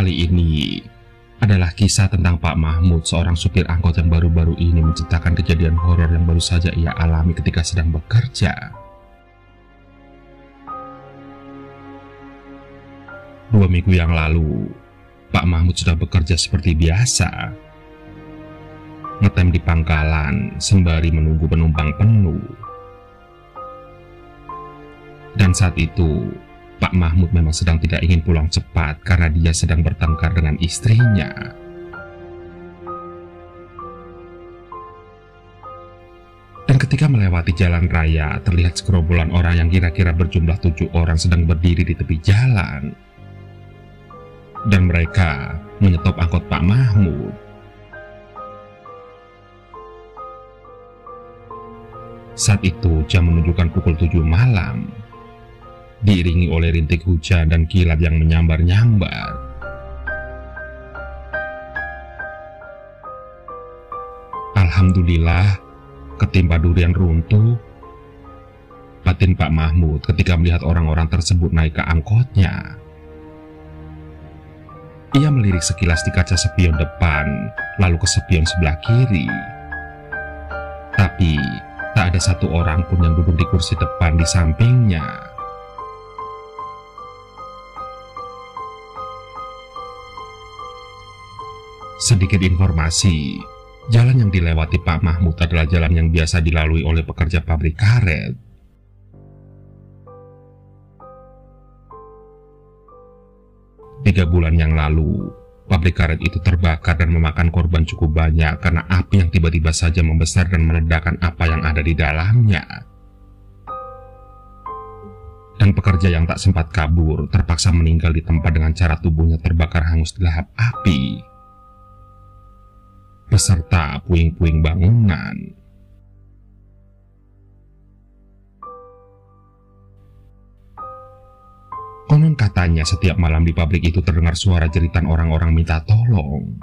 Kali ini adalah kisah tentang Pak Mahmud, seorang supir angkot yang baru-baru ini menceritakan kejadian horor yang baru saja ia alami ketika sedang bekerja. 2 minggu yang lalu, Pak Mahmud sudah bekerja seperti biasa, ngetem di pangkalan sembari menunggu penumpang penuh. Dan saat itu, Pak Mahmud memang sedang tidak ingin pulang cepat karena dia sedang bertengkar dengan istrinya. Dan ketika melewati jalan raya, terlihat segerombolan orang yang kira-kira berjumlah 7 orang sedang berdiri di tepi jalan. Dan mereka menyetop angkot Pak Mahmud. Saat itu jam menunjukkan pukul 7 malam. Diiringi oleh rintik hujan dan kilat yang menyambar-nyambar. Alhamdulillah, ketimpa durian runtuh. Batin Pak Mahmud ketika melihat orang-orang tersebut naik ke angkotnya. Ia melirik sekilas di kaca spion depan, lalu ke spion sebelah kiri. Tapi, tak ada satu orang pun yang duduk di kursi depan di sampingnya. Sedikit informasi, jalan yang dilewati Pak Mahmud adalah jalan yang biasa dilalui oleh pekerja pabrik karet. Tiga bulan yang lalu, pabrik karet itu terbakar dan memakan korban cukup banyak karena api yang tiba-tiba saja membesar dan meledakkan apa yang ada di dalamnya. Dan pekerja yang tak sempat kabur terpaksa meninggal di tempat dengan cara tubuhnya terbakar hangus di lahap api, beserta puing-puing bangunan. Konon katanya setiap malam di pabrik itu terdengar suara jeritan orang-orang minta tolong.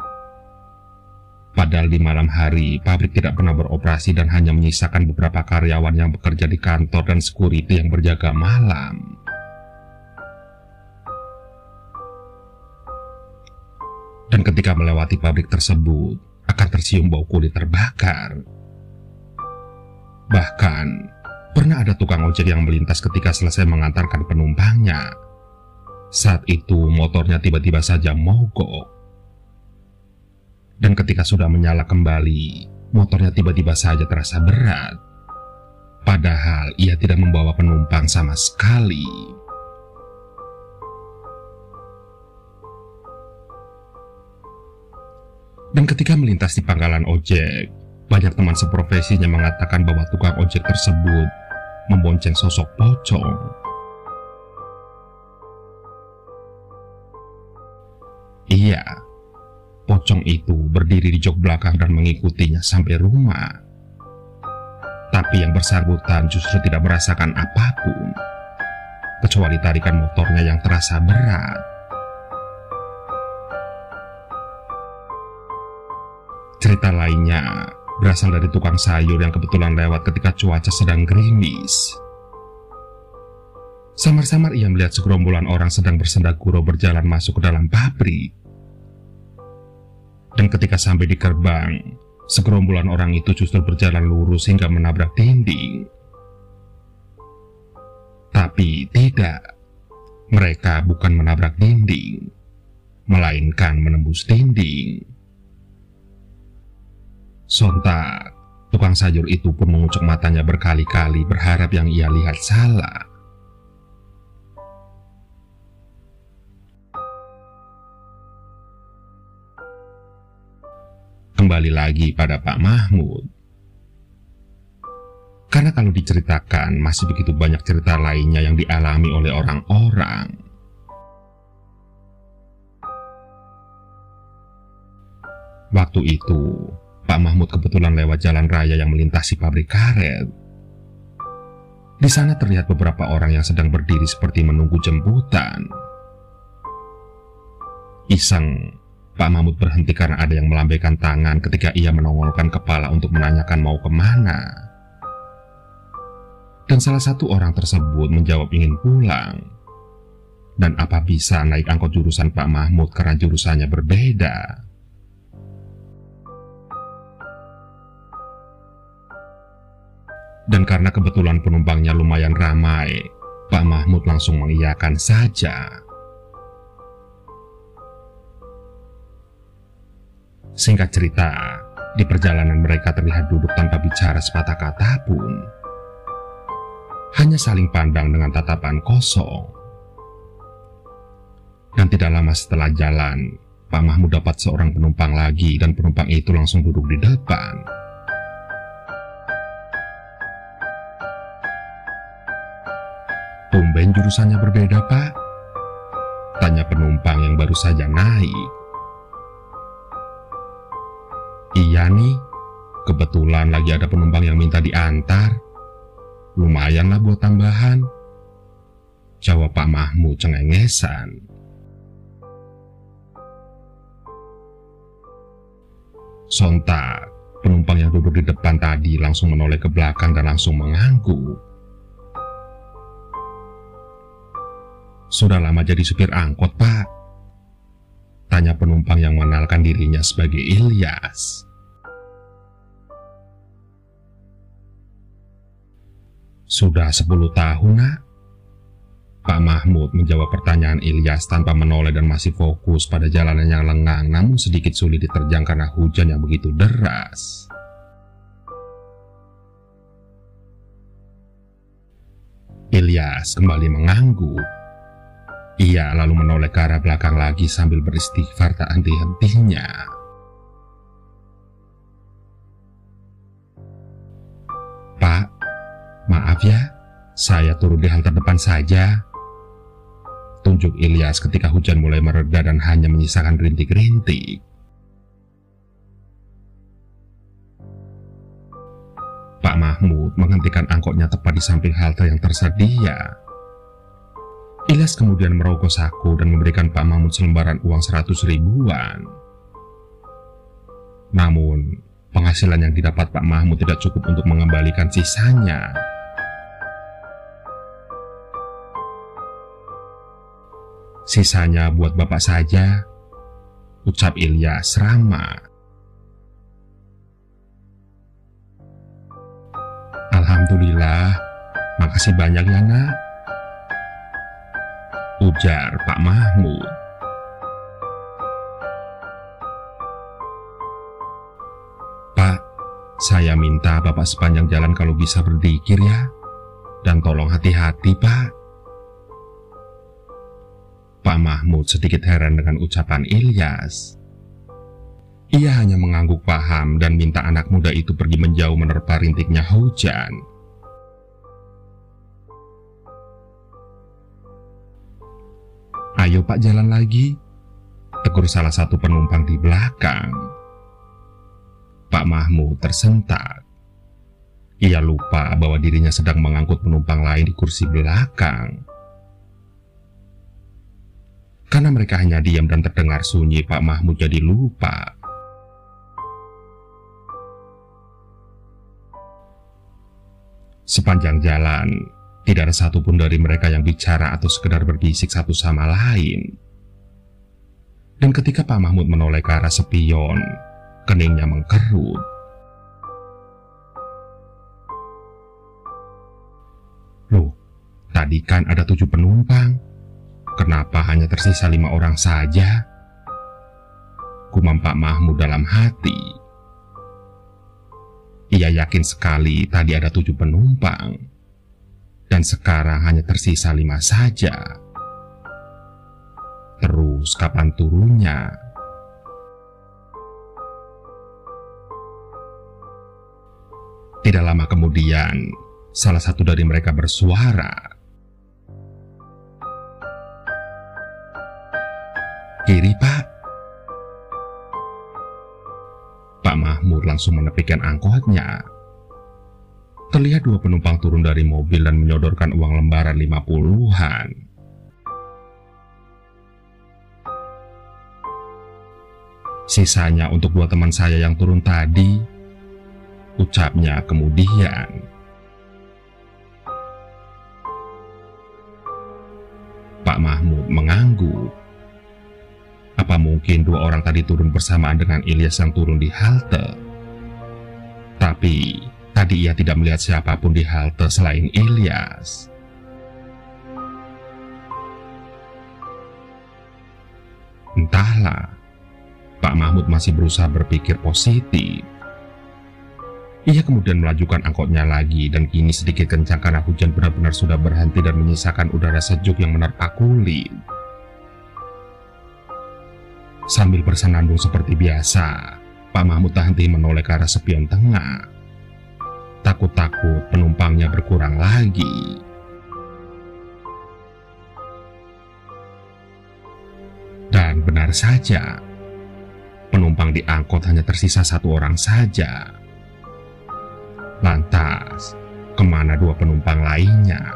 Padahal di malam hari, pabrik tidak pernah beroperasi dan hanya menyisakan beberapa karyawan yang bekerja di kantor dan security yang berjaga malam. Dan ketika melewati pabrik tersebut, akan tercium bau kulit terbakar. Bahkan, pernah ada tukang ojek yang melintas ketika selesai mengantarkan penumpangnya. Saat itu, motornya tiba-tiba saja mogok. Dan ketika sudah menyala kembali, motornya tiba-tiba saja terasa berat. Padahal, ia tidak membawa penumpang sama sekali. Dan ketika melintas di pangkalan ojek, banyak teman seprofesinya mengatakan bahwa tukang ojek tersebut membonceng sosok pocong. Iya, pocong itu berdiri di jok belakang dan mengikutinya sampai rumah. Tapi yang bersangkutan justru tidak merasakan apapun, kecuali tarikan motornya yang terasa berat. Cerita lainnya berasal dari tukang sayur yang kebetulan lewat ketika cuaca sedang gerimis. Samar-samar ia melihat segerombolan orang sedang bersenda gurau berjalan masuk ke dalam pabrik. Dan ketika sampai di gerbang, segerombolan orang itu justru berjalan lurus hingga menabrak dinding. Tapi tidak, mereka bukan menabrak dinding, melainkan menembus dinding. Sontak, tukang sayur itu pun mengucuk matanya berkali-kali berharap yang ia lihat salah. Kembali lagi pada Pak Mahmud. Karena kalau diceritakan, masih begitu banyak cerita lainnya yang dialami oleh orang-orang. Waktu itu, Pak Mahmud kebetulan lewat jalan raya yang melintasi pabrik karet. Di sana terlihat beberapa orang yang sedang berdiri seperti menunggu jemputan. Iseng, Pak Mahmud berhenti karena ada yang melambaikan tangan ketika ia menongolkan kepala untuk menanyakan mau kemana. Dan salah satu orang tersebut menjawab ingin pulang. Dan apa bisa naik angkot jurusan Pak Mahmud karena jurusannya berbeda? Dan karena kebetulan penumpangnya lumayan ramai, Pak Mahmud langsung mengiyakan saja. Singkat cerita, di perjalanan mereka terlihat duduk tanpa bicara sepatah kata pun. Hanya saling pandang dengan tatapan kosong. Dan tidak lama setelah jalan, Pak Mahmud dapat seorang penumpang lagi dan penumpang itu langsung duduk di depan. "Tumben jurusannya berbeda, Pak?" tanya penumpang yang baru saja naik. "Iya nih, kebetulan lagi ada penumpang yang minta diantar. Lumayanlah buat tambahan," jawab Pak Mahmud cengengesan. Sontak, penumpang yang duduk di depan tadi langsung menoleh ke belakang dan langsung mengangguk. "Sudah lama jadi supir angkot, Pak?" tanya penumpang yang mengenalkan dirinya sebagai Ilyas. "Sudah 10 tahun, Nak," Pak Mahmud menjawab pertanyaan Ilyas tanpa menoleh dan masih fokus pada jalanan yang lengang namun sedikit sulit diterjang karena hujan yang begitu deras. Ilyas kembali mengangguk. Ia lalu menoleh ke arah belakang lagi sambil beristighfar tak henti-hentinya. "Pak, maaf ya, saya turun di halte depan saja," tunjuk Ilyas ketika hujan mulai mereda dan hanya menyisakan rintik-rintik. Pak Mahmud menghentikan angkotnya tepat di samping halte yang tersedia. Ilyas kemudian merogoh saku dan memberikan Pak Mahmud selembaran uang 100 ribuan. Namun, penghasilan yang didapat Pak Mahmud tidak cukup untuk mengembalikan sisanya. "Sisanya buat Bapak saja," ucap Ilyas ramah. "Alhamdulillah, makasih banyak ya, Nak," ujar Pak Mahmud. "Pak, saya minta Bapak sepanjang jalan kalau bisa berzikir ya, dan tolong hati-hati, Pak." Pak Mahmud sedikit heran dengan ucapan Ilyas. Ia hanya mengangguk paham dan minta anak muda itu pergi menjauh menerpa rintiknya hujan. "Ayo Pak, jalan lagi," tegur salah satu penumpang di belakang. Pak Mahmud tersentak. Ia lupa bahwa dirinya sedang mengangkut penumpang lain di kursi belakang. Karena mereka hanya diam dan terdengar sunyi, Pak Mahmud jadi lupa. Sepanjang jalan, tidak ada satupun dari mereka yang bicara atau sekedar berbisik satu sama lain. Dan ketika Pak Mahmud menoleh ke arah spion, keningnya mengkerut. "Loh, tadi kan ada 7 penumpang. Kenapa hanya tersisa 5 orang saja?" gumam Pak Mahmud dalam hati. Ia yakin sekali tadi ada 7 penumpang, dan sekarang hanya tersisa 5 saja. Terus kapan turunnya? Tidak lama kemudian, salah satu dari mereka bersuara, "Kiri, Pak." Pak Mahmud langsung menepikan angkotnya. Terlihat 2 penumpang turun dari mobil dan menyodorkan uang lembaran 50-an. "Sisanya untuk 2 teman saya yang turun tadi," ucapnya kemudian. Pak Pak Mahmud mengangguk. Apa mungkin dua orang tadi turun bersamaan dengan Ilyas yang turun di halte? Tapi tadi ia tidak melihat siapapun di halte selain Ilyas. Entahlah, Pak Mahmud masih berusaha berpikir positif. Ia kemudian melajukan angkotnya lagi dan kini sedikit kencang karena hujan benar-benar sudah berhenti dan menyisakan udara sejuk yang menerpa kulit. Sambil bersenandung seperti biasa, Pak Mahmud tak henti menoleh ke arah spion tengah. Takut-takut penumpangnya berkurang lagi. Dan benar saja, penumpang di angkot hanya tersisa satu orang saja. Lantas, kemana dua penumpang lainnya?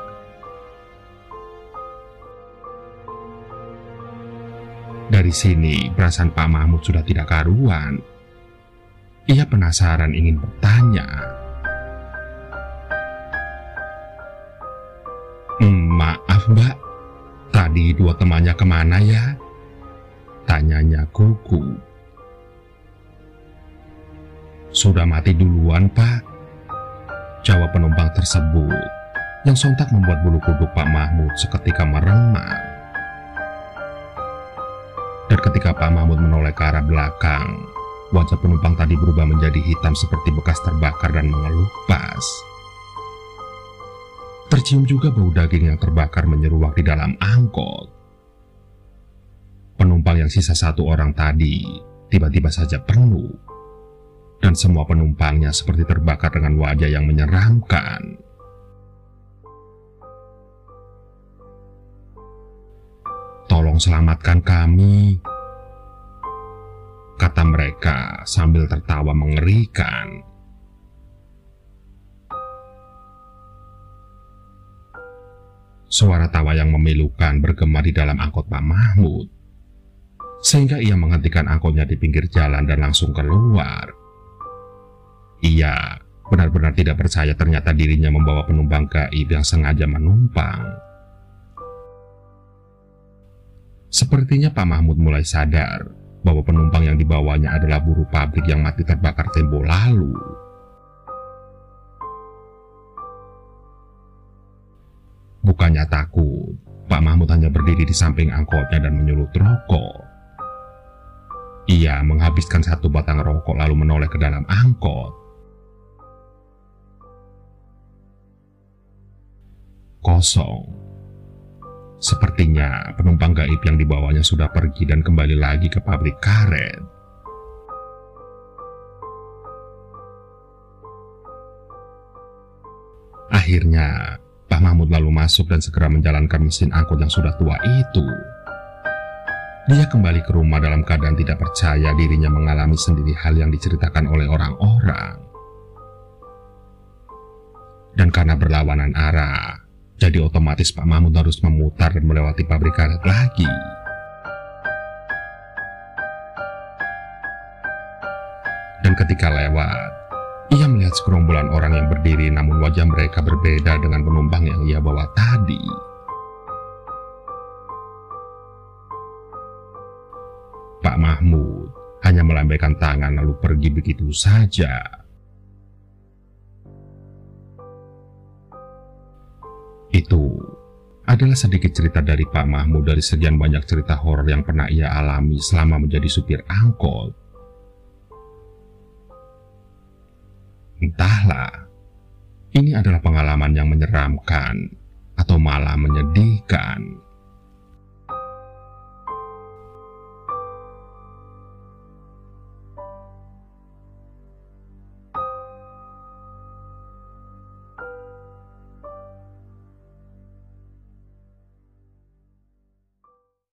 Dari sini, perasaan Pak Mahmud sudah tidak karuan. Ia penasaran ingin bertanya. Maaf mbak, tadi dua temannya kemana ya? Tanyanya gugup. Sudah mati duluan pak, jawab penumpang tersebut, yang sontak membuat bulu kuduk Pak Mahmud seketika meremang. Dan ketika Pak Mahmud menoleh ke arah belakang, wajah penumpang tadi berubah menjadi hitam seperti bekas terbakar dan mengelupas. Tercium juga bau daging yang terbakar menyeruak di dalam angkot. Penumpang yang sisa satu orang tadi tiba-tiba saja penuh, dan semua penumpangnya seperti terbakar dengan wajah yang menyeramkan. Tolong selamatkan kami, kata mereka sambil tertawa mengerikan. Suara tawa yang memilukan bergema di dalam angkot Pak Mahmud, sehingga ia menghentikan angkotnya di pinggir jalan dan langsung keluar. Ia benar-benar tidak percaya ternyata dirinya membawa penumpang gaib yang sengaja menumpang. Sepertinya Pak Mahmud mulai sadar bahwa penumpang yang dibawanya adalah buruh pabrik yang mati terbakar tempo lalu. Bukannya takut, Pak Mahmud hanya berdiri di samping angkotnya dan menyulut rokok. Ia menghabiskan satu batang rokok lalu menoleh ke dalam angkot. Kosong. Sepertinya penumpang gaib yang dibawanya sudah pergi dan kembali lagi ke pabrik karet. Akhirnya, Pak Mahmud lalu masuk dan segera menjalankan mesin angkot yang sudah tua itu. Dia kembali ke rumah dalam keadaan tidak percaya dirinya mengalami sendiri hal yang diceritakan oleh orang-orang. Dan karena berlawanan arah, jadi otomatis Pak Mahmud harus memutar dan melewati pabrik karet lagi. Dan ketika lewat, ia melihat segerombolan orang yang berdiri namun wajah mereka berbeda dengan penumpang yang ia bawa tadi. Pak Mahmud hanya melambaikan tangan lalu pergi begitu saja. Itu adalah sedikit cerita dari Pak Mahmud dari sekian banyak cerita horor yang pernah ia alami selama menjadi supir angkot. Entahlah, ini adalah pengalaman yang menyeramkan atau malah menyedihkan.